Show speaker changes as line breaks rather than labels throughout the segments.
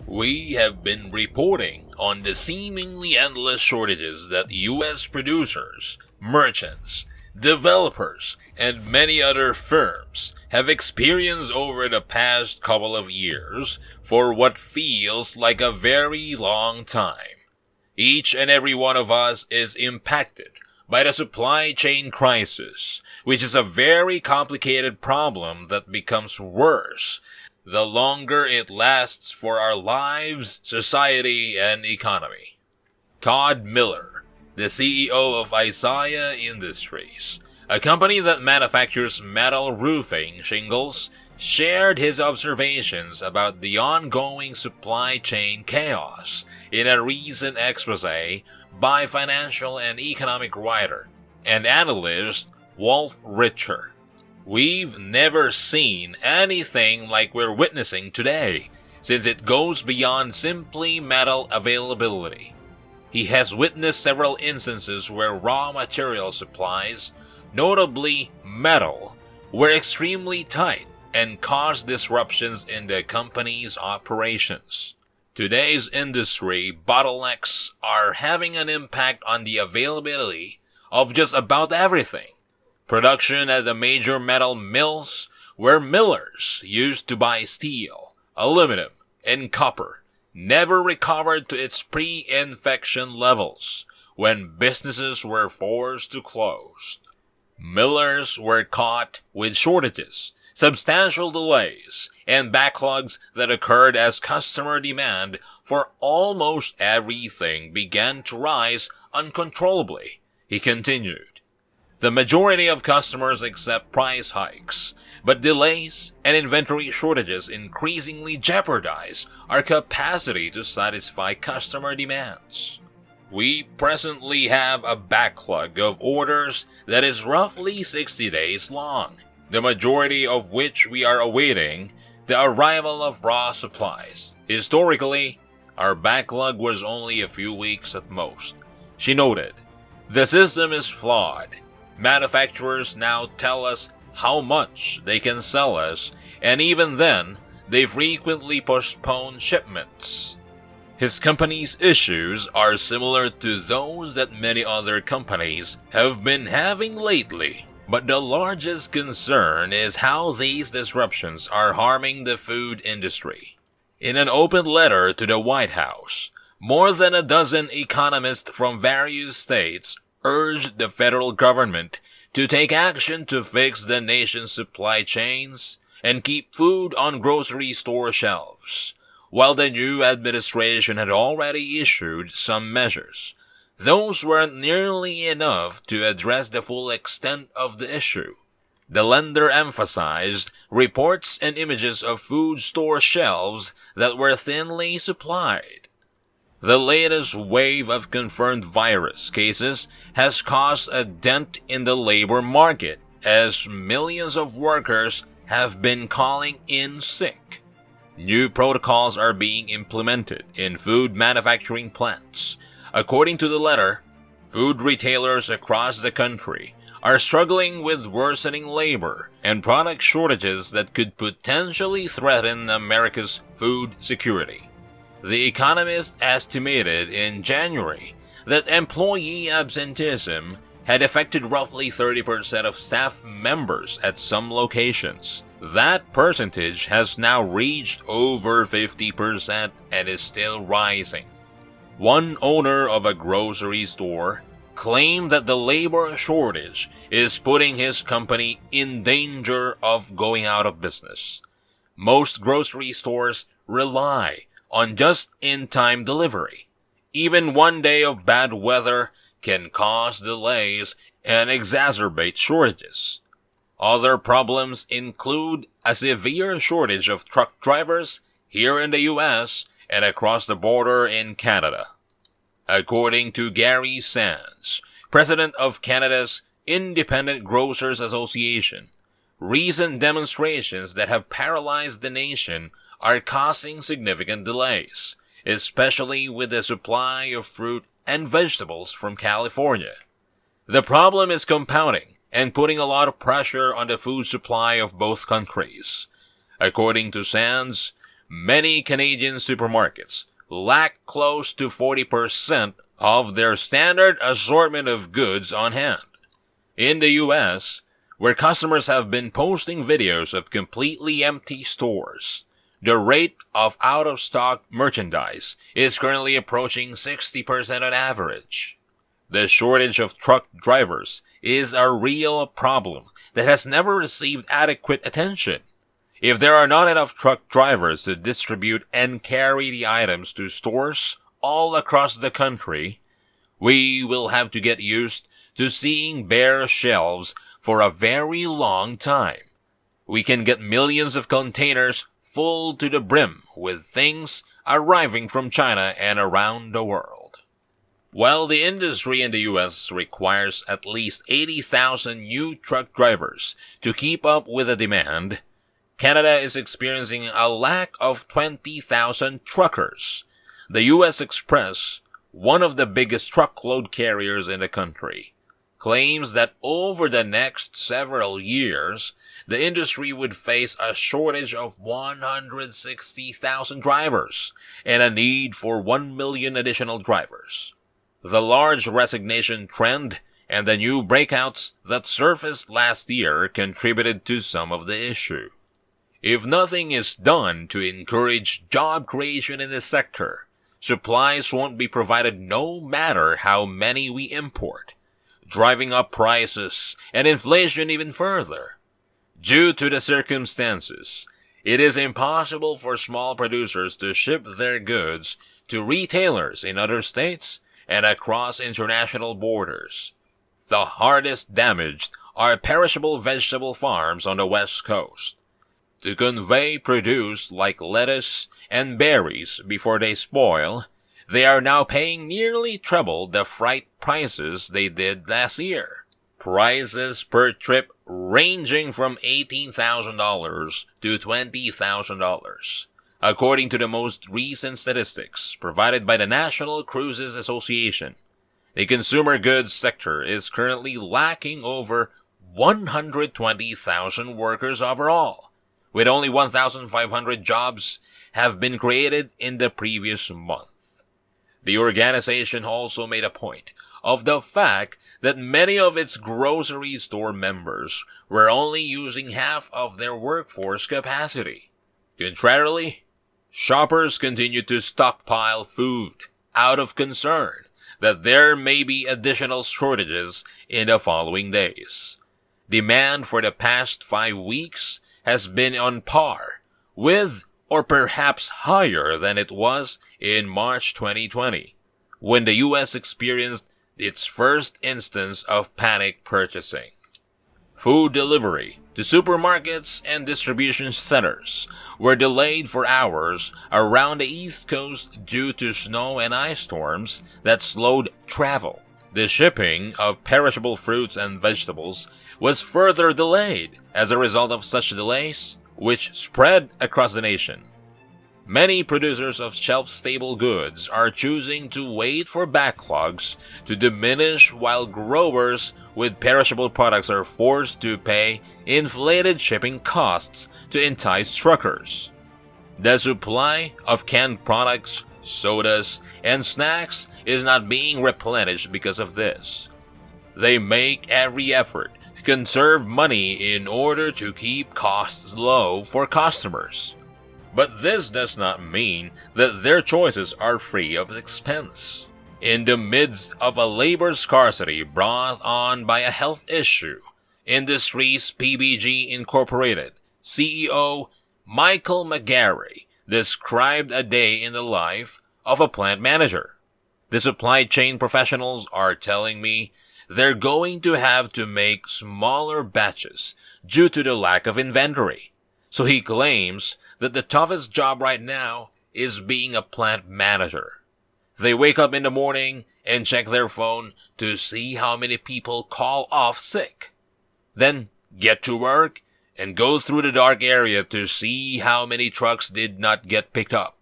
We have been reporting on the seemingly endless shortages that U.S. producers, merchants, developers, and many other firms have experienced over the past couple of years for what feels like a very long time. Each and every one of us is impacted by the supply chain crisis, which is a very complicated problem that becomes worse the longer it lasts for our lives, society, and economy. Todd Miller, the CEO of Isaiah Industries, a company that manufactures metal roofing shingles, shared his observations about the ongoing supply chain chaos in a recent exposé by financial and economic writer and analyst Richter. We've never seen anything like we're witnessing today, since it goes beyond simply metal availability. He has witnessed several instances where raw material supplies, notably metal, were extremely tight and caused disruptions in the company's operations. Today's industry bottlenecks are having an impact on the availability of just about everything. Production at the major metal mills, where millers used to buy steel, aluminum, and copper, never recovered to its pre-infection levels when businesses were forced to close. Millers were caught with shortages, substantial delays, and backlogs that occurred as customer demand for almost everything began to rise uncontrollably, he continued. The majority of customers accept price hikes, but delays and inventory shortages increasingly jeopardize our capacity to satisfy customer demands. We presently have a backlog of orders that is roughly 60 days long, the majority of which we are awaiting the arrival of raw supplies. Historically, our backlog was only a few weeks at most, she noted. The system is flawed. Manufacturers now tell us how much they can sell us, and even then, they frequently postpone shipments. His company's issues are similar to those that many other companies have been having lately, but the largest concern is how these disruptions are harming the food industry. In an open letter to the White House, more than a dozen economists from various states urged the federal government to take action to fix the nation's supply chains and keep food on grocery store shelves. While the new administration had already issued some measures, those weren't nearly enough to address the full extent of the issue. The lender emphasized reports and images of food store shelves that were thinly supplied. The latest wave of confirmed virus cases has caused a dent in the labor market as millions of workers have been calling in sick. New protocols are being implemented in food manufacturing plants. According to the letter, food retailers across the country are struggling with worsening labor and product shortages that could potentially threaten America's food security. The Economist estimated in January that employee absenteeism had affected roughly 30% of staff members at some locations. That percentage has now reached over 50% and is still rising. One owner of a grocery store claimed that the labor shortage is putting his company in danger of going out of business. Most grocery stores rely on just-in-time delivery. Even one day of bad weather can cause delays and exacerbate shortages. Other problems include a severe shortage of truck drivers here in the US and across the border in Canada. According to Gary Sands, president of Canada's Independent Grocers Association, recent demonstrations that have paralyzed the nation are causing significant delays, especially with the supply of fruit and vegetables from California. The problem is compounding and putting a lot of pressure on the food supply of both countries. According to Sands, many Canadian supermarkets lack close to 40% of their standard assortment of goods on hand. In the US, where customers have been posting videos of completely empty stores, the rate of out-of-stock merchandise is currently approaching 60% on average. The shortage of truck drivers is a real problem that has never received adequate attention. If there are not enough truck drivers to distribute and carry the items to stores all across the country, we will have to get used to seeing bare shelves for a very long time. We can get millions of containers full to the brim with things arriving from China and around the world. While the industry in the US requires at least 80,000 new truck drivers to keep up with the demand, Canada is experiencing a lack of 20,000 truckers. The US Express, one of the biggest truckload carriers in the country, claims that over the next several years, the industry would face a shortage of 160,000 drivers and a need for 1 million additional drivers. The large resignation trend and the new breakouts that surfaced last year contributed to some of the issue. If nothing is done to encourage job creation in this sector, supplies won't be provided no matter how many we import, driving up prices and inflation even further. Due to the circumstances, it is impossible for small producers to ship their goods to retailers in other states and across international borders. The hardest damaged are perishable vegetable farms on the West Coast. To convey produce like lettuce and berries before they spoil, they are now paying nearly triple the freight prices they did last year. Prices per trip ranging from $18,000 to $20,000, according to the most recent statistics provided by the National Cruises Association. The consumer goods sector is currently lacking over 120,000 workers overall, with only 1,500 jobs have been created in the previous month. The organization also made a point of the fact that many of its grocery store members were only using half of their workforce capacity. Contrarily, shoppers continue to stockpile food out of concern that there may be additional shortages in the following days. Demand for the past 5 weeks has been on par with or perhaps higher than it was in March 2020, when the US experienced its first instance of panic purchasing. Food delivery to supermarkets and distribution centers were delayed for hours around the East Coast due to snow and ice storms that slowed travel. The shipping of perishable fruits and vegetables was further delayed as a result of such delays, which spread across the nation. Many producers of shelf-stable goods are choosing to wait for backlogs to diminish, while growers with perishable products are forced to pay inflated shipping costs to entice truckers. The supply of canned products, sodas, and snacks is not being replenished because of this. They make every effort to conserve money in order to keep costs low for customers. But this does not mean that their choices are free of expense. In the midst of a labor scarcity brought on by a health issue, Industries PBG Incorporated CEO Michael McGarry described a day in the life of a plant manager. The supply chain professionals are telling me they're going to have to make smaller batches due to the lack of inventory. So he claims that the toughest job right now is being a plant manager. They wake up in the morning and check their phone to see how many people call off sick. Then get to work and go through the dark area to see how many trucks did not get picked up.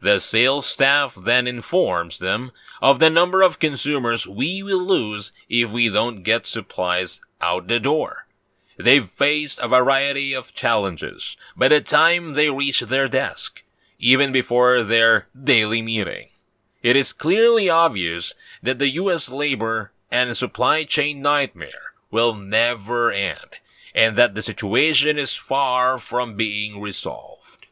The sales staff then informs them of the number of consumers we will lose if we don't get supplies out the door. They've faced a variety of challenges by the time they reach their desk, even before their daily meeting. It is clearly obvious that the U.S. labor and supply chain nightmare will never end, and that the situation is far from being resolved.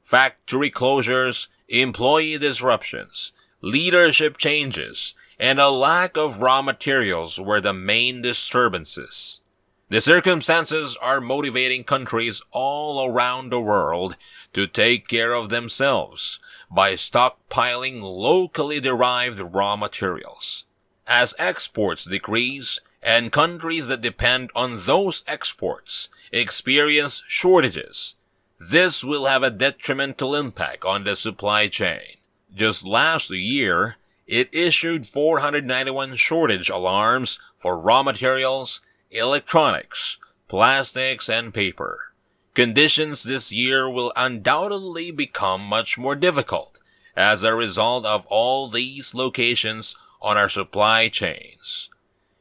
Factory closures, employee disruptions, leadership changes, and a lack of raw materials were the main disturbances. The circumstances are motivating countries all around the world to take care of themselves by stockpiling locally derived raw materials. As exports decrease and countries that depend on those exports experience shortages, this will have a detrimental impact on the supply chain. Just last year, it issued 491 shortage alarms for raw materials, electronics, plastics, and paper. Conditions this year will undoubtedly become much more difficult as a result of all these locations on our supply chains.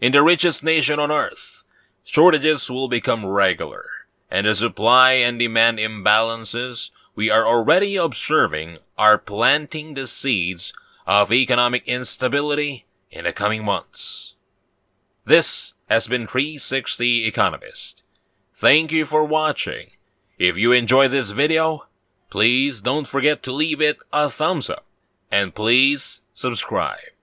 In the richest nation on earth, shortages will become regular, and the supply and demand imbalances we are already observing are planting the seeds of economic instability in the coming months. This has been 360 Economist. Thank you for watching. If you enjoyed this video, please don't forget to leave it a thumbs up, and please subscribe.